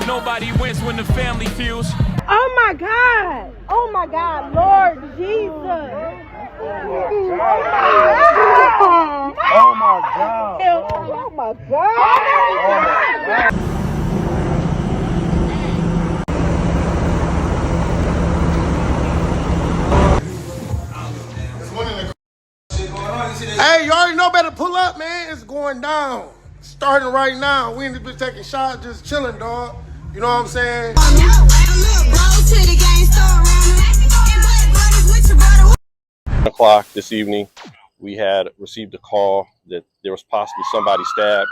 Nobody wins when the family feels. Oh my God! Oh my God, Lord Jesus! Oh my God! Oh my God! Oh my God! Hey, you already know better pull up, man. It's going down. Starting right now. We ain't been taking shots, just chilling, dog. You know what I'm saying? 10 o'clock this evening, we had received a call that there was possibly somebody stabbed.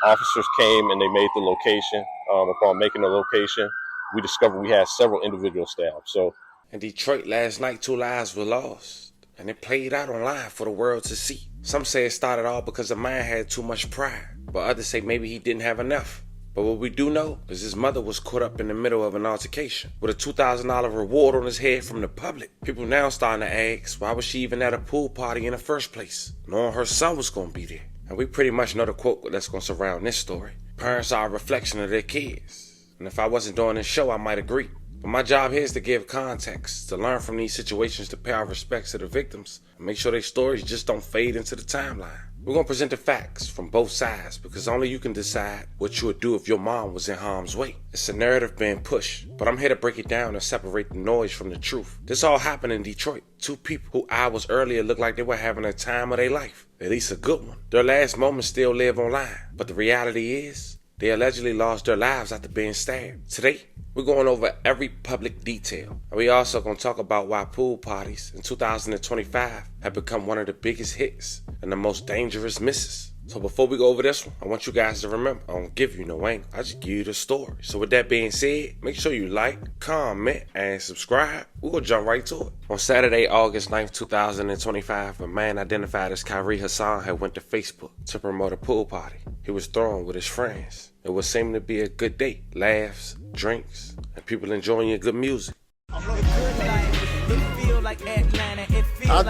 Officers came and they made the location. Upon making the location, we discovered we had several individuals stabbed. So, in Detroit last night, 2 lives were lost, and it played out online for the world to see. Some say it started all because the man had too much pride, but others say maybe he didn't have enough. But what we do know is his mother was caught up in the middle of an altercation with a $2,000 reward on his head from the public. People now starting to ask, why was she even at a pool party in the first place, knowing her son was going to be there? And we pretty much know the quote that's going to surround this story. Parents are a reflection of their kids. And if I wasn't doing this show, I might agree. But my job here is to give context, to learn from these situations, to pay our respects to the victims, and make sure their stories just don't fade into the timeline. We're going to present the facts from both sides, because only you can decide what you would do if your mom was in harm's way. It's a narrative being pushed, but I'm here to break it down and separate the noise from the truth. This all happened in Detroit. 2 people who hours earlier looked like they were having a time of their life, at least a good one. Their last moments still live online, but the reality is, they allegedly lost their lives after being stabbed. Today, we're going over every public detail. And we also going to talk about why pool parties in 2025 have become one of the biggest hits and the most dangerous misses. So before we go over this one, I want you guys to remember, I don't give you no angle, I just give you the story. So with that being said, make sure you like, comment, and subscribe. We're going to jump right to it. On Saturday, August 9th, 2025, a man identified as Kyrie Hassan had went to Facebook to promote a pool party he was throwing with his friends. It would seem to be a good date. Laughs, drinks, and people enjoying your good music. I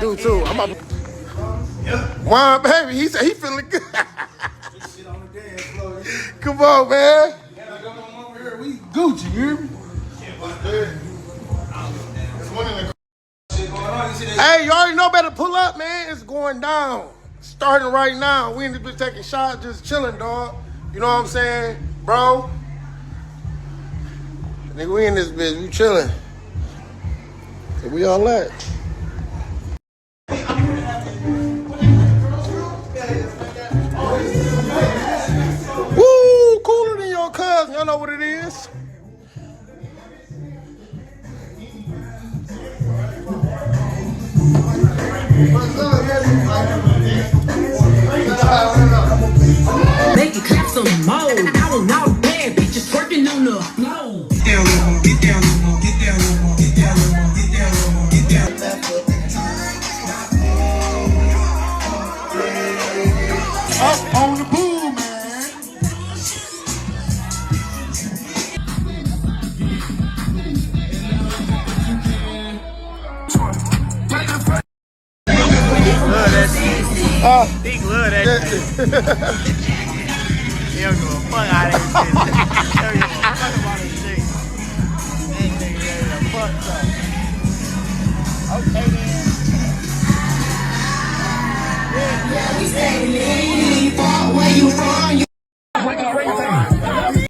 do too. I'm up. Wow, baby, he said he feeling good. Come on, man. We Gucci, you hear me? Hey, you already know better pull up, man. It's going down. Starting right now. We ain't been taking shots, just chilling, dog. You know what I'm saying? Bro. Nigga, we in this bitch. We chilling. And we all at. Woo! Cooler than your cousin. Y'all know what it is. Make it clap some more. I don't know, bad bitches twerking on the floor. Get down, get down, get down, get down, get down, get down. Up on the pool, man. Big love that shit. He don't give a fuck out of this shit. He don't give a fuck about this shit. That nigga ready to fuck up. Okay then.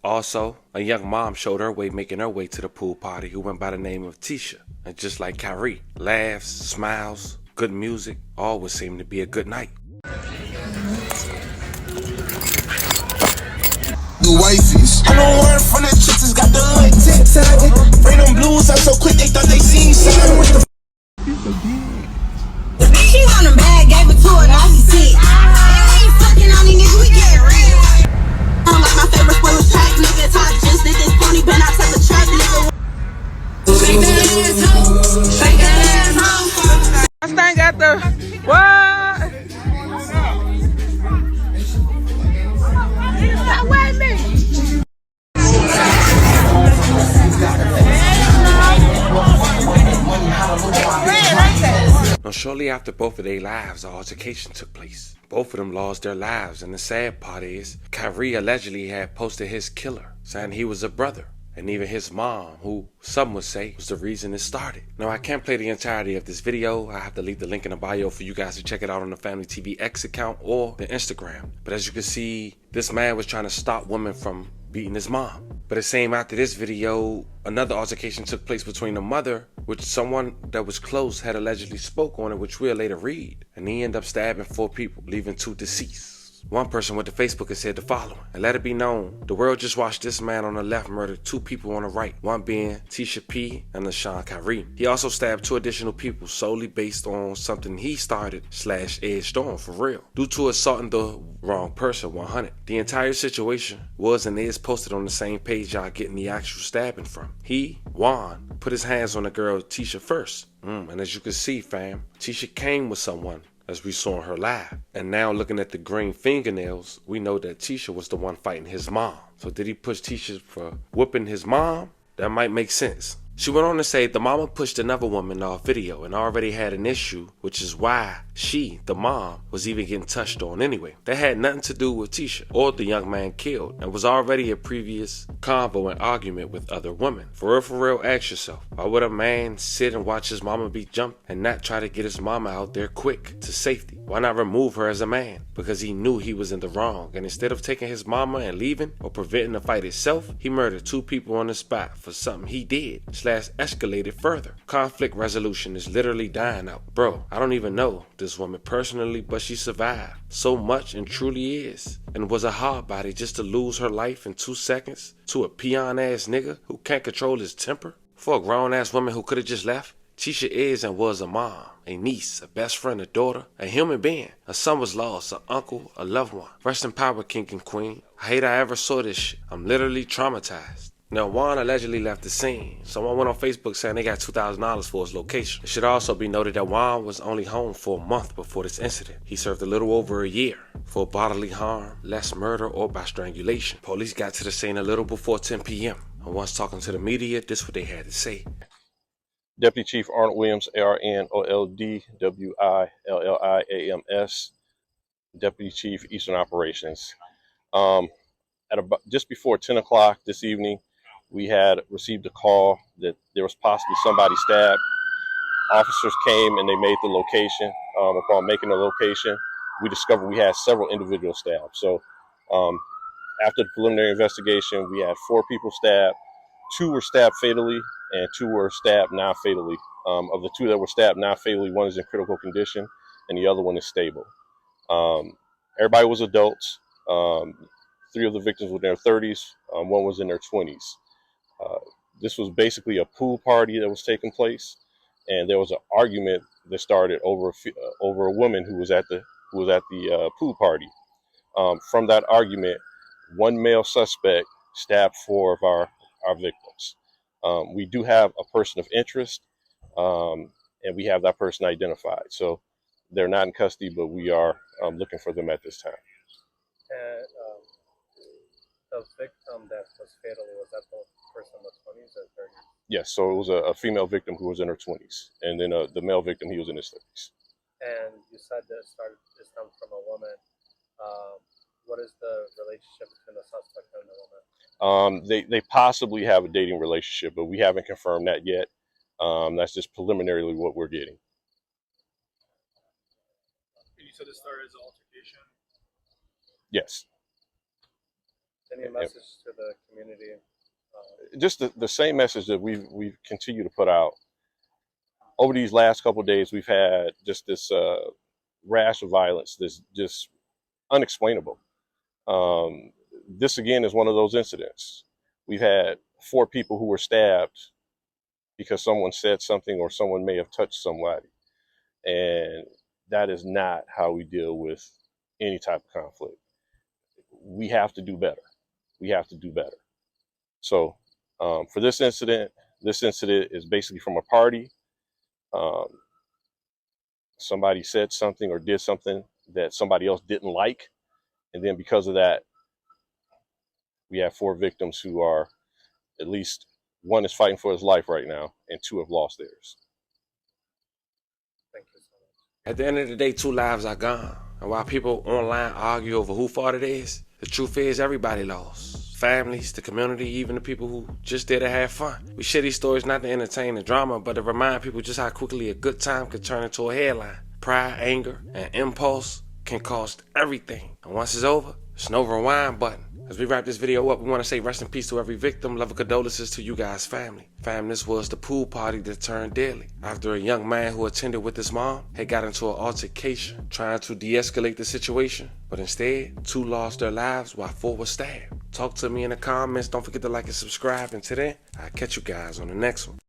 Also, a young mom showed her way making her way to the pool party who went by the name of Tisha. And just like Kyrie, laughs, smiles, good music, all would seem to be a good night. The wifeys. I know word from the chicks has got the hood tip-tagging. Bring them blues out so quick they thought they seen something with the She want him bad, gave it to her, now he sick. Ain't fucking on these niggas, we get rich. Like my favorite sport was track, nigga. Top just did this pony, been out to the track, nigga. Shake that ass home, shake that ass home. This thing got the what? Stop waiting me. Shortly after both of their lives, an altercation took place. Both of them lost their lives, and the sad part is, Kyrie allegedly had posted his killer, saying he was a brother, and even his mom, who some would say was the reason it started. Now, I can't play the entirety of this video. I have to leave the link in the bio for you guys to check it out on the Family TV X account or the Instagram. But as you can see, this man was trying to stop women from beating his mom. But it seemed after this video, another altercation took place between the mother, which someone that was close had allegedly spoke on it, which we'll later read. And he ended up stabbing 4 people, leaving 2 deceased. One person went to Facebook and said the following: and let it be known, the world just watched this man on the left murder 2 people on the right, one being Tisha P and LaShawn Kyrie. He also stabbed 2 additional people solely based on something he started / edged on for real, due to assaulting the wrong person 100. The entire situation was and is posted on the same page y'all getting the actual stabbing from. He, Juan, put his hands on the girl Tisha first. And as you can see, fam, Tisha came with someone, as we saw in her live. And now looking at the green fingernails, we know that Tisha was the one fighting his mom. So did he push Tisha for whooping his mom? That might make sense. She went on to say the mama pushed another woman off video and already had an issue, which is why she, the mom, was even getting touched on anyway. That had nothing to do with Tisha or the young man killed, and was already a previous convo and argument with other women. For real, ask yourself, why would a man sit and watch his mama be jumped and not try to get his mama out there quick to safety? Why not remove her as a man? Because he knew he was in the wrong, and instead of taking his mama and leaving or preventing the fight itself, he murdered 2 people on the spot for something he did / escalated further. Conflict resolution is literally dying out. Bro, I don't even know this woman personally, but she survived so much and truly is, and was a hard body just to lose her life in 2 seconds to a peon ass nigga who can't control his temper. For a grown ass woman who could have just left, Tisha is and was a mom, a niece, a best friend, a daughter, a human being. A son was lost, an uncle, a loved one. Rest in power, king and queen. I hate I ever saw this shit. I'm literally traumatized. Now, Juan allegedly left the scene. Someone went on Facebook saying they got $2,000 for his location. It should also be noted that Juan was only home for a month before this incident. He served a little over a year for bodily harm, less murder, or by strangulation. Police got to the scene a little before 10 p.m. And once talking to the media, this is what they had to say. Deputy Chief Arnold Williams, ARNOLD WILLIAMS, Deputy Chief Eastern Operations. At about just before 10 o'clock this evening, we had received a call that there was possibly somebody stabbed. Officers came and they made the location. Upon making the location, we discovered we had several individuals stabbed. So after the preliminary investigation, we had 4 people stabbed. 2 were stabbed fatally and 2 were stabbed non-fatally. Of the 2 that were stabbed non-fatally, 1 is in critical condition and the other one is stable. Everybody was adults. 3 of the victims were in their 30s. 1 was in their 20s. This was basically a pool party that was taking place, and there was an argument that started over a woman who was at the pool party. From that argument, 1 male suspect stabbed 4 of our victims. We do have a person of interest, and we have that person identified. So they're not in custody, but we are looking for them at this time. The victim that was fatally, was that the person in the 20s or 30s? Yes, so it was a female victim who was in her 20s, and then the male victim, he was in his 30s. And you said that it stemmed from a woman. What is the relationship between the suspect and the woman? They possibly have a dating relationship, but we haven't confirmed that yet. That's just preliminarily what we're getting. And you said it started as an altercation? Yes. Any message to the community? Just the same message that we've continued to put out. Over these last couple of days, we've had just this rash of violence that's just unexplainable. This again is one of those incidents. We've had 4 people who were stabbed because someone said something or someone may have touched somebody. And that is not how we deal with any type of conflict. We have to do better. We have to do better. So for this incident is basically from a party. Somebody said something or did something that somebody else didn't like. And then because of that, we have 4 victims who are, at least 1 is fighting for his life right now and 2 have lost theirs. Thank you so much. At the end of the day, 2 lives are gone. And while people online argue over whose fault it is, the truth is everybody lost. Families, the community, even the people who just there to have fun. We share these stories not to entertain the drama, but to remind people just how quickly a good time can turn into a headline. Pride, anger, and impulse can cost everything. And once it's over, there's no rewind button. As we wrap this video up, we want to say rest in peace to every victim. Love and condolences to you guys' family. Fam, this was the pool party that turned deadly after a young man who attended with his mom had got into an altercation trying to de-escalate the situation. But instead, 2 lost their lives while 4 were stabbed. Talk to me in the comments. Don't forget to like and subscribe. And today, I'll catch you guys on the next one.